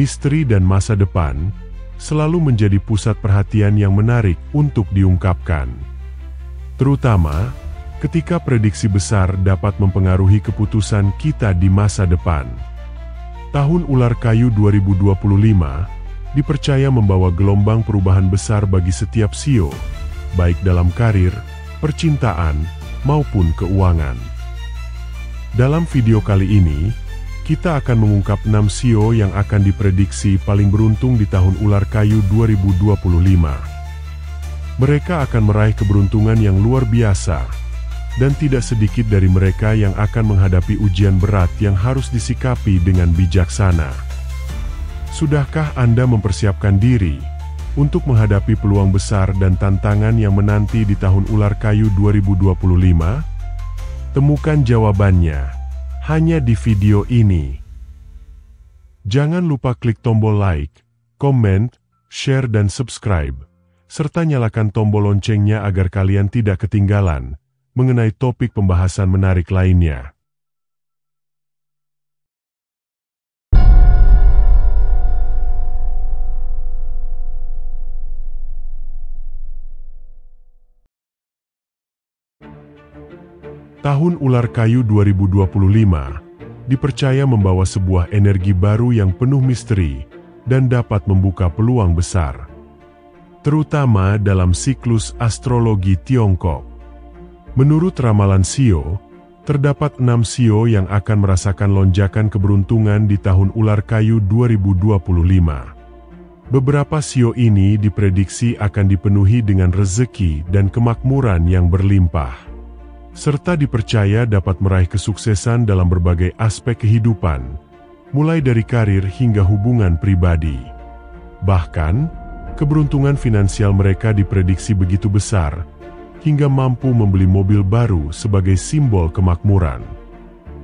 misteri dan masa depan selalu menjadi pusat perhatian yang menarik untuk diungkapkan. Terutama ketika prediksi besar dapat mempengaruhi keputusan kita di masa depan. Tahun Ular Kayu 2025 dipercaya membawa gelombang perubahan besar bagi setiap shio, baik dalam karir, percintaan, maupun keuangan. Dalam video kali ini, kita akan mengungkap 6 shio yang akan diprediksi paling beruntung di tahun Ular Kayu 2025. Mereka akan meraih keberuntungan yang luar biasa, dan tidak sedikit dari mereka yang akan menghadapi ujian berat yang harus disikapi dengan bijaksana. Sudahkah Anda mempersiapkan diri untuk menghadapi peluang besar dan tantangan yang menanti di tahun Ular Kayu 2025? Temukan jawabannya hanya di video ini. Jangan lupa klik tombol like, komen, share dan subscribe, serta nyalakan tombol loncengnya agar kalian tidak ketinggalan mengenai topik pembahasan menarik lainnya. Tahun Ular Kayu 2025 dipercaya membawa sebuah energi baru yang penuh misteri dan dapat membuka peluang besar, terutama dalam siklus astrologi Tiongkok. Menurut ramalan shio, terdapat 6 shio yang akan merasakan lonjakan keberuntungan di tahun Ular Kayu 2025. Beberapa shio ini diprediksi akan dipenuhi dengan rezeki dan kemakmuran yang berlimpah, serta dipercaya dapat meraih kesuksesan dalam berbagai aspek kehidupan, mulai dari karir hingga hubungan pribadi. Bahkan, keberuntungan finansial mereka diprediksi begitu besar, hingga mampu membeli mobil baru sebagai simbol kemakmuran.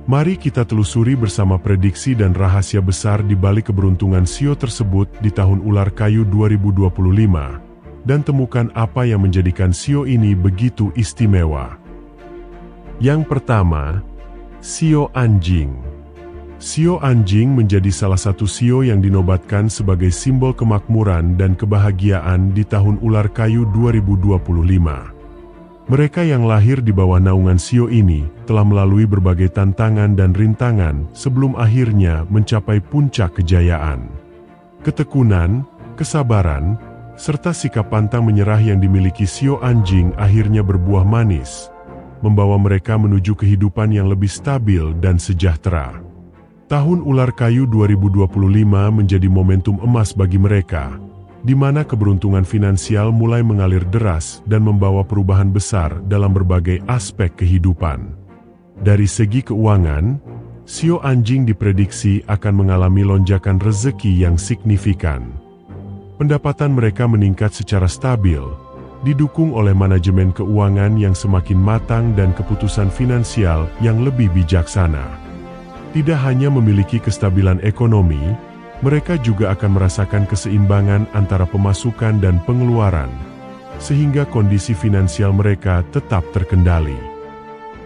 Mari kita telusuri bersama prediksi dan rahasia besar di balik keberuntungan shio tersebut di tahun Ular Kayu 2025, dan temukan apa yang menjadikan shio ini begitu istimewa. Yang pertama, shio anjing. Shio anjing menjadi salah satu shio yang dinobatkan sebagai simbol kemakmuran dan kebahagiaan di tahun Ular Kayu 2025. Mereka yang lahir di bawah naungan shio ini telah melalui berbagai tantangan dan rintangan sebelum akhirnya mencapai puncak kejayaan. Ketekunan, kesabaran, serta sikap pantang menyerah yang dimiliki shio anjing akhirnya berbuah manis, membawa mereka menuju kehidupan yang lebih stabil dan sejahtera. Tahun Ular Kayu 2025 menjadi momentum emas bagi mereka, di mana keberuntungan finansial mulai mengalir deras dan membawa perubahan besar dalam berbagai aspek kehidupan. Dari segi keuangan, shio anjing diprediksi akan mengalami lonjakan rezeki yang signifikan. Pendapatan mereka meningkat secara stabil, didukung oleh manajemen keuangan yang semakin matang dan keputusan finansial yang lebih bijaksana. Tidak hanya memiliki kestabilan ekonomi, mereka juga akan merasakan keseimbangan antara pemasukan dan pengeluaran, sehingga kondisi finansial mereka tetap terkendali.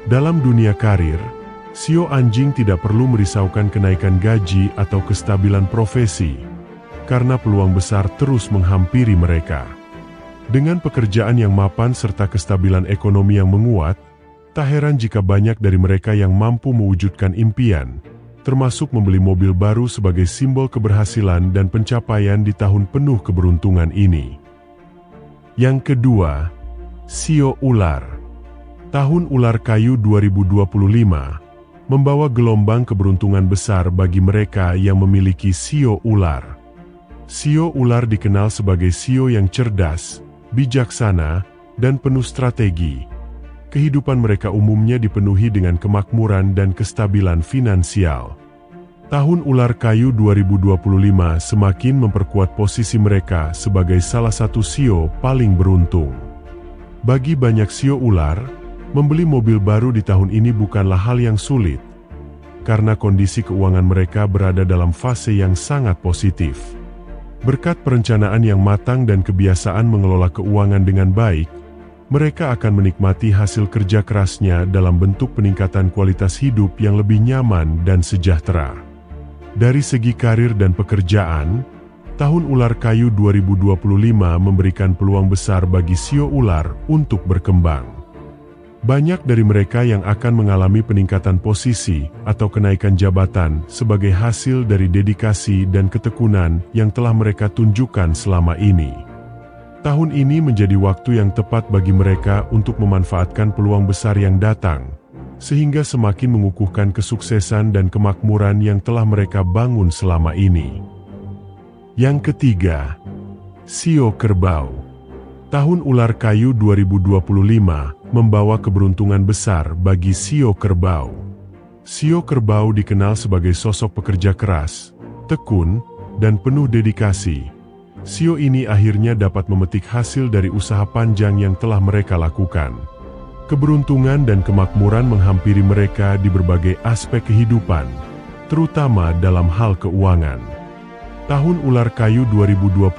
Dalam dunia karir, shio anjing tidak perlu merisaukan kenaikan gaji atau kestabilan profesi, karena peluang besar terus menghampiri mereka. Dengan pekerjaan yang mapan serta kestabilan ekonomi yang menguat, tak heran jika banyak dari mereka yang mampu mewujudkan impian, termasuk membeli mobil baru sebagai simbol keberhasilan dan pencapaian di tahun penuh keberuntungan ini. Yang kedua, shio ular. Tahun Ular Kayu 2025 membawa gelombang keberuntungan besar bagi mereka yang memiliki shio ular. Shio ular dikenal sebagai shio yang cerdas, bijaksana, dan penuh strategi. Kehidupan mereka umumnya dipenuhi dengan kemakmuran dan kestabilan finansial. Tahun Ular Kayu 2025 semakin memperkuat posisi mereka sebagai salah satu shio paling beruntung. Bagi banyak shio ular, membeli mobil baru di tahun ini bukanlah hal yang sulit, karena kondisi keuangan mereka berada dalam fase yang sangat positif. Berkat perencanaan yang matang dan kebiasaan mengelola keuangan dengan baik, mereka akan menikmati hasil kerja kerasnya dalam bentuk peningkatan kualitas hidup yang lebih nyaman dan sejahtera. Dari segi karir dan pekerjaan, tahun ular kayu 2025 memberikan peluang besar bagi sio ular untuk berkembang. Banyak dari mereka yang akan mengalami peningkatan posisi atau kenaikan jabatan sebagai hasil dari dedikasi dan ketekunan yang telah mereka tunjukkan selama ini. Tahun ini menjadi waktu yang tepat bagi mereka untuk memanfaatkan peluang besar yang datang, sehingga semakin mengukuhkan kesuksesan dan kemakmuran yang telah mereka bangun selama ini. Yang ketiga, sio kerbau. Tahun ular kayu 2025 membawa keberuntungan besar bagi sio kerbau. Sio kerbau dikenal sebagai sosok pekerja keras, tekun, dan penuh dedikasi. Sio ini akhirnya dapat memetik hasil dari usaha panjang yang telah mereka lakukan. Keberuntungan dan kemakmuran menghampiri mereka di berbagai aspek kehidupan, terutama dalam hal keuangan. Tahun ular kayu 2025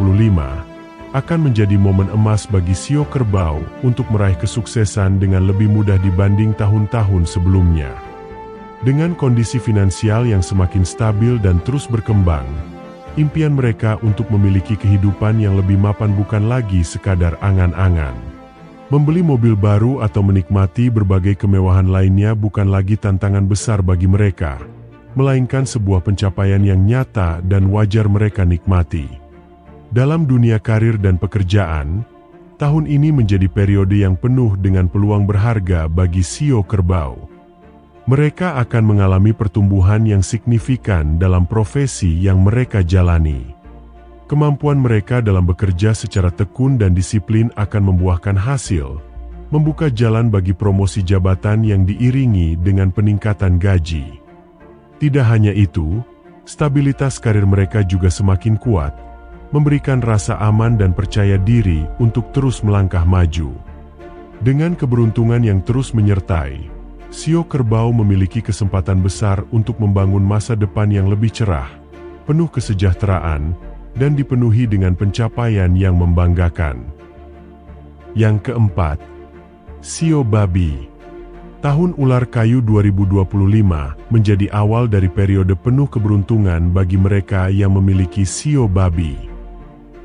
akan menjadi momen emas bagi sio kerbau untuk meraih kesuksesan dengan lebih mudah dibanding tahun-tahun sebelumnya. Dengan kondisi finansial yang semakin stabil dan terus berkembang, impian mereka untuk memiliki kehidupan yang lebih mapan bukan lagi sekadar angan-angan. Membeli mobil baru atau menikmati berbagai kemewahan lainnya bukan lagi tantangan besar bagi mereka, melainkan sebuah pencapaian yang nyata dan wajar mereka nikmati. Dalam dunia karir dan pekerjaan, tahun ini menjadi periode yang penuh dengan peluang berharga bagi sio kerbau. Mereka akan mengalami pertumbuhan yang signifikan dalam profesi yang mereka jalani. Kemampuan mereka dalam bekerja secara tekun dan disiplin akan membuahkan hasil, membuka jalan bagi promosi jabatan yang diiringi dengan peningkatan gaji. Tidak hanya itu, stabilitas karir mereka juga semakin kuat, memberikan rasa aman dan percaya diri untuk terus melangkah maju. Dengan keberuntungan yang terus menyertai, sio kerbau memiliki kesempatan besar untuk membangun masa depan yang lebih cerah, penuh kesejahteraan, dan dipenuhi dengan pencapaian yang membanggakan. Yang keempat, sio babi. Tahun ular kayu 2025 menjadi awal dari periode penuh keberuntungan bagi mereka yang memiliki sio babi.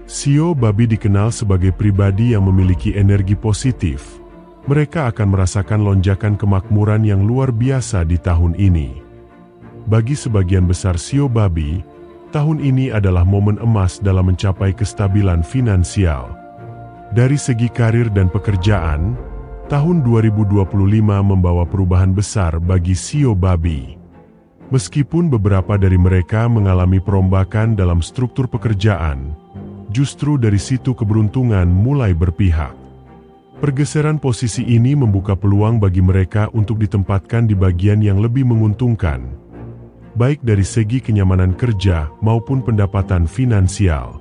Sio babi dikenal sebagai pribadi yang memiliki energi positif. Mereka akan merasakan lonjakan kemakmuran yang luar biasa di tahun ini. Bagi sebagian besar sio babi, tahun ini adalah momen emas dalam mencapai kestabilan finansial. Dari segi karir dan pekerjaan, tahun 2025 membawa perubahan besar bagi sio babi. Meskipun beberapa dari mereka mengalami perombakan dalam struktur pekerjaan, justru dari situ keberuntungan mulai berpihak. Pergeseran posisi ini membuka peluang bagi mereka untuk ditempatkan di bagian yang lebih menguntungkan, baik dari segi kenyamanan kerja maupun pendapatan finansial.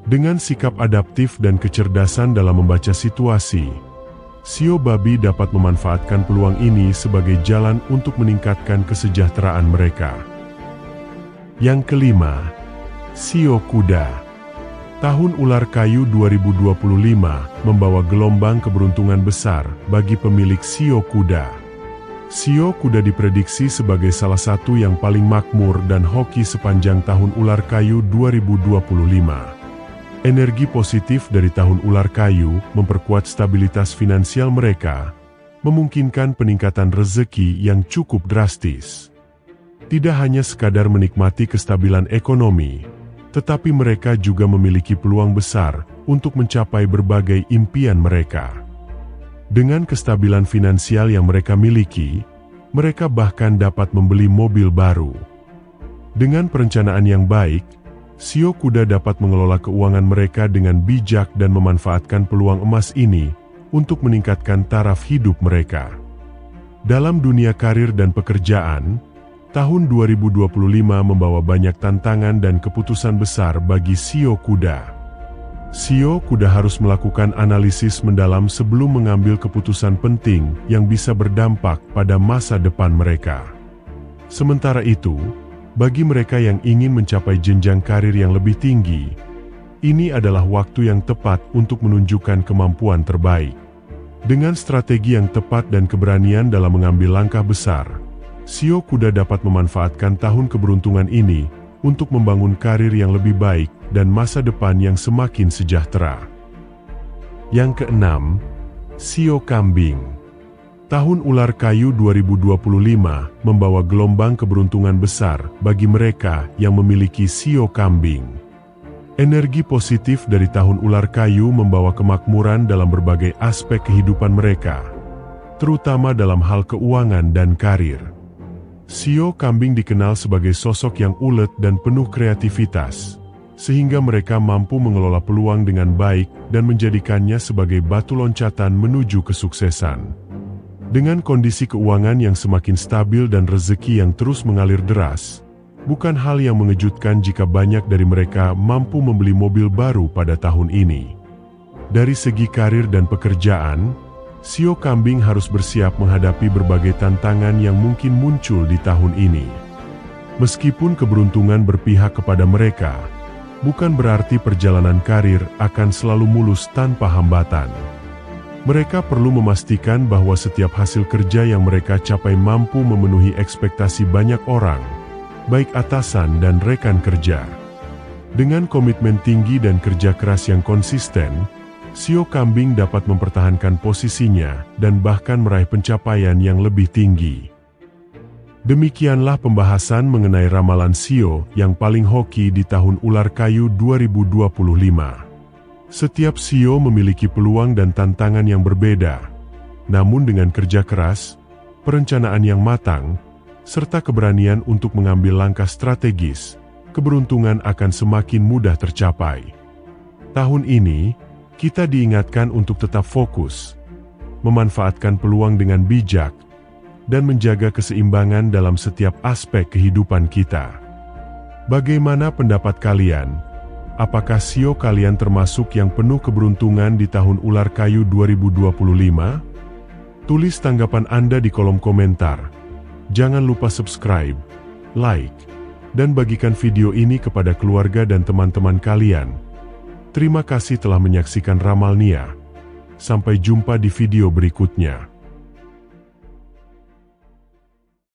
Dengan sikap adaptif dan kecerdasan dalam membaca situasi, sio babi dapat memanfaatkan peluang ini sebagai jalan untuk meningkatkan kesejahteraan mereka. Yang kelima, sio kuda. Tahun ular kayu 2025 membawa gelombang keberuntungan besar bagi pemilik sio kuda. Sio kuda diprediksi sebagai salah satu yang paling makmur dan hoki sepanjang tahun ular kayu 2025. Energi positif dari tahun ular kayu memperkuat stabilitas finansial mereka, memungkinkan peningkatan rezeki yang cukup drastis. Tidak hanya sekadar menikmati kestabilan ekonomi, tetapi mereka juga memiliki peluang besar untuk mencapai berbagai impian mereka. Dengan kestabilan finansial yang mereka miliki, mereka bahkan dapat membeli mobil baru. Dengan perencanaan yang baik, sio kuda dapat mengelola keuangan mereka dengan bijak dan memanfaatkan peluang emas ini untuk meningkatkan taraf hidup mereka. Dalam dunia karir dan pekerjaan, tahun 2025 membawa banyak tantangan dan keputusan besar bagi sio kuda. Sio kuda harus melakukan analisis mendalam sebelum mengambil keputusan penting yang bisa berdampak pada masa depan mereka. Sementara itu, bagi mereka yang ingin mencapai jenjang karir yang lebih tinggi, ini adalah waktu yang tepat untuk menunjukkan kemampuan terbaik. Dengan strategi yang tepat dan keberanian dalam mengambil langkah besar, Sio kuda dapat memanfaatkan tahun keberuntungan ini untuk membangun karir yang lebih baik dan masa depan yang semakin sejahtera. Yang keenam, Sio kambing. Tahun ular kayu 2025 membawa gelombang keberuntungan besar bagi mereka yang memiliki Sio kambing. Energi positif dari tahun ular kayu membawa kemakmuran dalam berbagai aspek kehidupan mereka, terutama dalam hal keuangan dan karir. Sio kambing dikenal sebagai sosok yang ulet dan penuh kreativitas, sehingga mereka mampu mengelola peluang dengan baik dan menjadikannya sebagai batu loncatan menuju kesuksesan. Dengan kondisi keuangan yang semakin stabil dan rezeki yang terus mengalir deras, bukan hal yang mengejutkan jika banyak dari mereka mampu membeli mobil baru pada tahun ini. Dari segi karir dan pekerjaan, Sio kambing harus bersiap menghadapi berbagai tantangan yang mungkin muncul di tahun ini. Meskipun keberuntungan berpihak kepada mereka, bukan berarti perjalanan karir akan selalu mulus tanpa hambatan. Mereka perlu memastikan bahwa setiap hasil kerja yang mereka capai mampu memenuhi ekspektasi banyak orang, baik atasan dan rekan kerja. Dengan komitmen tinggi dan kerja keras yang konsisten, Sio kambing dapat mempertahankan posisinya dan bahkan meraih pencapaian yang lebih tinggi. Demikianlah pembahasan mengenai ramalan Sio yang paling hoki di tahun ular kayu 2025. Setiap Sio memiliki peluang dan tantangan yang berbeda. Namun dengan kerja keras, perencanaan yang matang, serta keberanian untuk mengambil langkah strategis, keberuntungan akan semakin mudah tercapai. Tahun ini, kita diingatkan untuk tetap fokus, memanfaatkan peluang dengan bijak, dan menjaga keseimbangan dalam setiap aspek kehidupan kita. Bagaimana pendapat kalian? Apakah Sio kalian termasuk yang penuh keberuntungan di tahun ular kayu 2025? Tulis tanggapan Anda di kolom komentar. Jangan lupa subscribe, like, dan bagikan video ini kepada keluarga dan teman-teman kalian. Terima kasih telah menyaksikan Ramal Nia. Sampai jumpa di video berikutnya.